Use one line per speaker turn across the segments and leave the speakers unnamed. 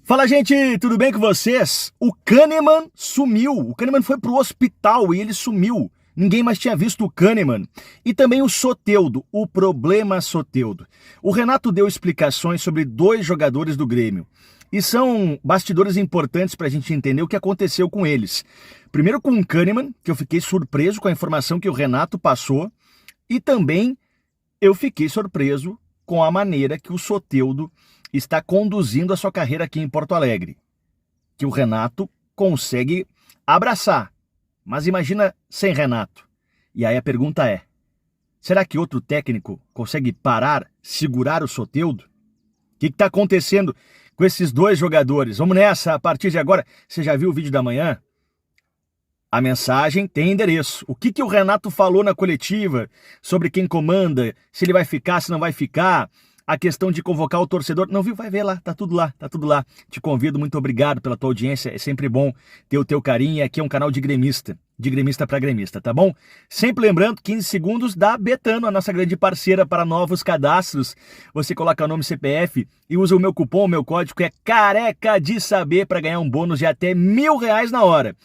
Fala, gente, tudo bem com vocês? O Kahneman sumiu. O Kahneman foi pro hospital e ele sumiu. Ninguém mais tinha visto o Kahneman. E também o Soteldo, o problema Soteldo. O Renato deu explicações sobre dois jogadores do Grêmio. E são bastidores importantes para a gente entender o que aconteceu com eles. Primeiro com o Kahneman, que eu fiquei surpreso com a informação que o Renato passou. E também eu fiquei surpreso com a maneira que o Soteldo está conduzindo a sua carreira aqui em Porto Alegre, que o Renato consegue abraçar. Mas imagina sem Renato. E aí a pergunta é, será que outro técnico consegue parar, segurar o Soteldo? O que está acontecendo com esses dois jogadores? Vamos nessa, a partir de agora. Você já viu o vídeo da manhã? A mensagem tem endereço. O que o Renato falou na coletiva sobre quem comanda, se ele vai ficar, se não vai ficar, a questão de convocar o torcedor. Não viu? Vai ver lá, tá tudo lá, tá tudo lá. Te convido, muito obrigado pela tua audiência, é sempre bom ter o teu carinho. Aqui é um canal de gremista para gremista, tá bom? Sempre lembrando, 15 segundos da Betano, a nossa grande parceira para novos cadastros. Você coloca o nome CPF e usa o meu cupom, o meu código é careca de saber para ganhar um bônus de até R$1.000 na hora.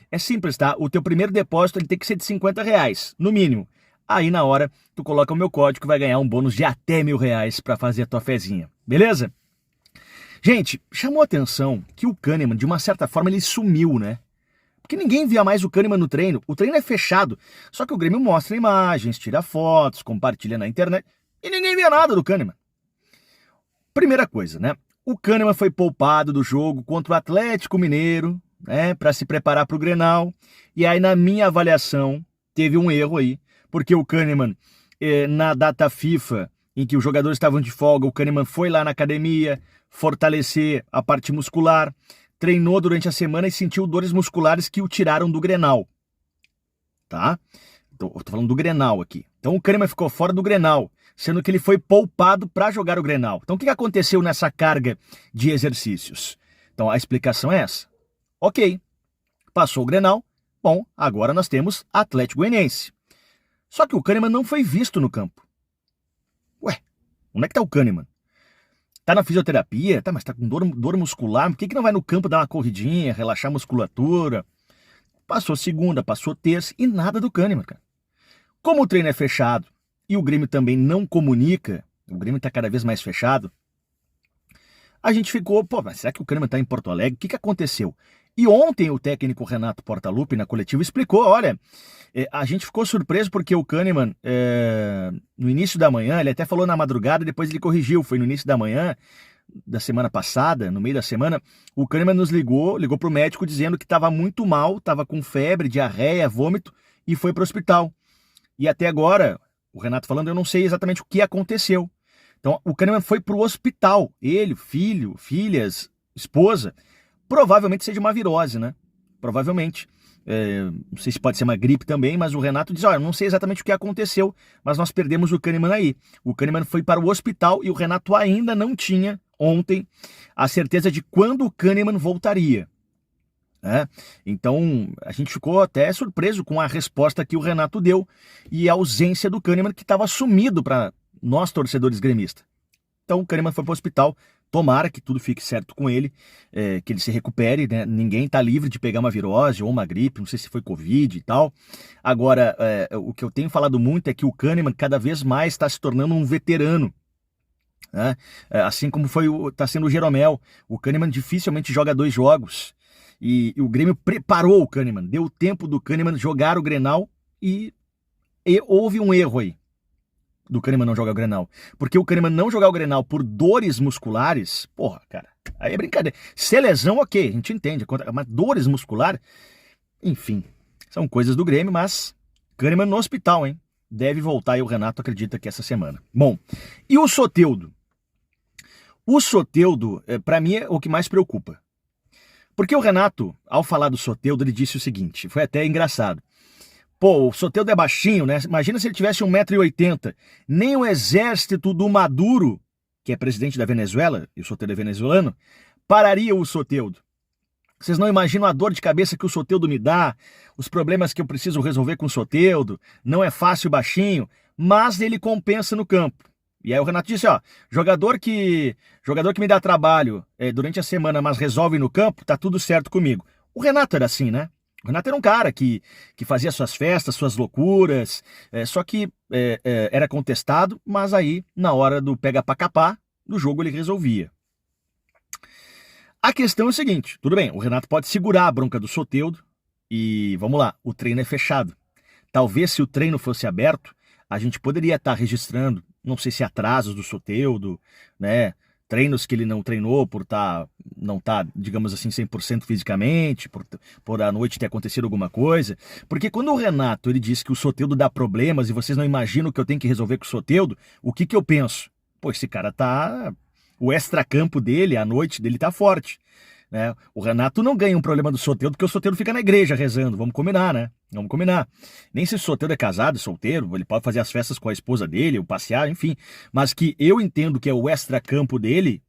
É simples, tá? O teu primeiro depósito ele tem que ser de R$50, no mínimo. Aí na hora, tu coloca o meu código e vai ganhar um bônus de até R$1.000 para fazer a tua fezinha, beleza? Gente, chamou a atenção que o Kahneman, de uma certa forma, ele sumiu, né? Porque ninguém via mais o Kahneman no treino. O treino é fechado, só que o Grêmio mostra imagens, tira fotos, compartilha na internet e ninguém via nada do Kahneman. Primeira coisa, né? O Kahneman foi poupado do jogo contra o Atlético Mineiro, né? Para se preparar para o Grenal. E aí, na minha avaliação, teve um erro aí. Porque o Kahneman, na data FIFA, em que os jogadores estavam de folga, o Kahneman foi lá na academia fortalecer a parte muscular, treinou durante a semana e sentiu dores musculares que o tiraram do Grenal. Tá? Eu tô falando do Grenal aqui. Então o Kahneman ficou fora do Grenal, sendo que ele foi poupado para jogar o Grenal. Então o que aconteceu nessa carga de exercícios? Então a explicação é essa. Ok, passou o Grenal, bom, agora nós temos Atlético Goianiense. Só que o Kahneman não foi visto no campo. Ué, onde é que tá o Kahneman? Tá na fisioterapia? Tá, mas tá com dor muscular? Por que não vai no campo dar uma corridinha, relaxar a musculatura? Passou segunda, passou terça e nada do Kahneman, cara. Como o treino é fechado e o Grêmio também não comunica, o Grêmio tá cada vez mais fechado, a gente ficou, pô, mas será que o Kahneman tá em Porto Alegre? O que aconteceu? E ontem o técnico Renato Portaluppi, na coletiva, explicou, olha, a gente ficou surpreso porque o Kahneman, no início da manhã, ele até falou na madrugada, depois ele corrigiu, foi no início da manhã, da semana passada, no meio da semana, o Kahneman nos ligou pro médico dizendo que estava muito mal, estava com febre, diarreia, vômito, e foi pro hospital. E até agora, o Renato falando, eu não sei exatamente o que aconteceu. Então, o Kahneman foi pro hospital, ele, filho, filhas, esposa. Provavelmente seja uma virose, né? Provavelmente. Não sei se pode ser uma gripe também, mas o Renato diz, olha, eu não sei exatamente o que aconteceu, mas nós perdemos o Kahneman aí. O Kahneman foi para o hospital e o Renato ainda não tinha, ontem, a certeza de quando o Kahneman voltaria. Né? Então, a gente ficou até surpreso com a resposta que o Renato deu e a ausência do Kahneman, que estava sumido para nós, torcedores gremistas. Então, o Kahneman foi para o hospital. Tomara que tudo fique certo com ele, que ele se recupere, né? Ninguém está livre de pegar uma virose ou uma gripe, não sei se foi Covid e tal. Agora, o que eu tenho falado muito é que o Kahneman cada vez mais está se tornando um veterano. Né? Assim como está sendo o Jeromel. O Kahneman dificilmente joga 2 jogos. E o Grêmio preparou o Kahneman, deu o tempo do Kahneman jogar o Grenal e houve um erro aí. Do Kahneman não jogar o Grenal. Porque o Kahneman não jogar o Grenal por dores musculares, porra, cara, aí é brincadeira. Se é lesão, ok, a gente entende, mas dores musculares, enfim, são coisas do Grêmio, mas Kahneman no hospital, hein? Deve voltar e o Renato acredita que essa semana. Bom, e o Soteldo? O Soteldo, pra mim, é o que mais preocupa. Porque o Renato, ao falar do Soteldo, ele disse o seguinte, foi até engraçado. Pô, o Soteldo é baixinho, né? Imagina se ele tivesse 1,80 m. Nem o exército do Maduro, que é presidente da Venezuela, e o Soteldo é venezuelano, pararia o Soteldo. Vocês não imaginam a dor de cabeça que o Soteldo me dá, os problemas que eu preciso resolver com o Soteldo. Não é fácil baixinho, mas ele compensa no campo. E aí o Renato disse, ó, jogador que me dá trabalho durante a semana, mas resolve no campo, tá tudo certo comigo. O Renato era assim, né? O Renato era um cara que fazia suas festas, suas loucuras, só que era contestado, mas aí, na hora do pega pra capar, do jogo ele resolvia. A questão é o seguinte, tudo bem, o Renato pode segurar a bronca do Soteldo e, vamos lá, o treino é fechado. Talvez se o treino fosse aberto, a gente poderia estar registrando, não sei se atrasos do Soteldo, né? Treinos que ele não treinou não tá, digamos assim, 100% fisicamente, por à noite ter acontecido alguma coisa. Porque quando o Renato ele diz que o Soteldo dá problemas e vocês não imaginam o que eu tenho que resolver com o Soteldo, o que eu penso? Pô, esse cara tá... O extracampo dele, a noite dele tá forte. Né? O Renato não ganha um problema do Soteldo porque o Soteldo fica na igreja rezando. Vamos combinar, né? Vamos combinar. Nem se o Soteldo é casado, solteiro, ele pode fazer as festas com a esposa dele, ou passear, enfim. Mas que eu entendo que é o extracampo dele,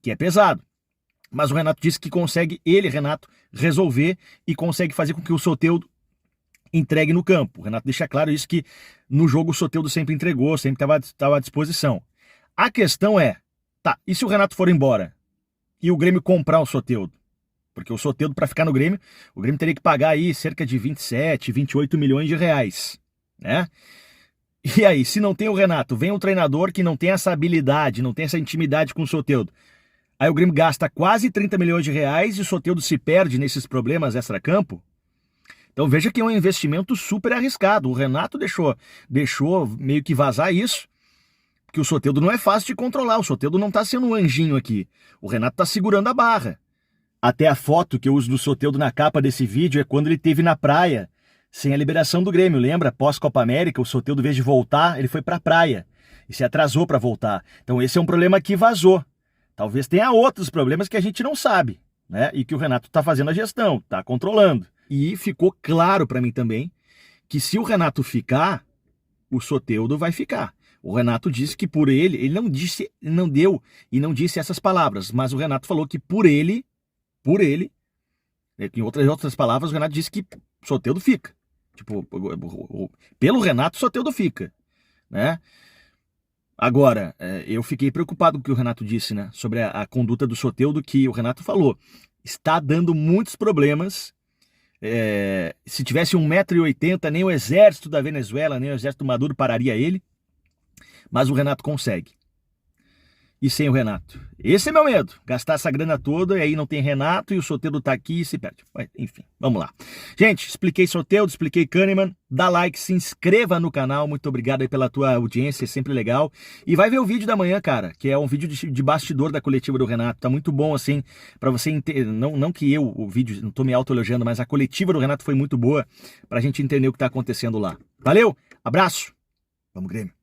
que é pesado. Mas o Renato disse que consegue, ele, Renato, resolver e consegue fazer com que o Soteldo entregue no campo. O Renato deixa claro isso, que no jogo o Soteldo sempre entregou, sempre estava à disposição. A questão é, tá, e se o Renato for embora? E o Grêmio comprar o Soteldo? Porque o Soteldo, para ficar no Grêmio, o Grêmio teria que pagar aí cerca de 27, 28 milhões de reais, né? E aí, se não tem o Renato, vem um treinador que não tem essa habilidade, não tem essa intimidade com o Soteldo. Aí o Grêmio gasta quase 30 milhões de reais e o Soteldo se perde nesses problemas extracampo. Então veja que é um investimento super arriscado. O Renato deixou meio que vazar isso, porque o Soteldo não é fácil de controlar. O Soteldo não está sendo um anjinho aqui. O Renato está segurando a barra. Até a foto que eu uso do Soteldo na capa desse vídeo é quando ele esteve na praia, sem a liberação do Grêmio. Lembra? Pós-Copa América, o Soteldo, em vez de voltar, ele foi para a praia e se atrasou para voltar. Então esse é um problema que vazou. Talvez tenha outros problemas que a gente não sabe, né? E que o Renato está fazendo a gestão, está controlando. E ficou claro para mim também que se o Renato ficar, o Soteldo vai ficar. O Renato disse que por ele não disse, não deu e não disse essas palavras, mas o Renato falou que por ele, em outras palavras, o Renato disse que Soteldo fica. Tipo, pelo Renato, Soteldo fica, né? Agora, eu fiquei preocupado com o que o Renato disse, né? Sobre a conduta do Soteldo, que o Renato falou. Está dando muitos problemas. Se tivesse 1,80 m, nem o exército da Venezuela, nem o exército do Maduro pararia ele. Mas o Renato consegue. E sem o Renato. Esse é meu medo. Gastar essa grana toda e aí não tem Renato e o Soteldo tá aqui e se perde. Enfim, vamos lá. Gente, expliquei Soteldo, expliquei Kahneman. Dá like, se inscreva no canal. Muito obrigado aí pela tua audiência, é sempre legal. E vai ver o vídeo da manhã, cara, que é um vídeo de bastidor da coletiva do Renato. Tá muito bom, assim, pra você entender. Não que o vídeo, não tô me autoelogiando, mas a coletiva do Renato foi muito boa pra gente entender o que tá acontecendo lá. Valeu, abraço. Vamos, Grêmio.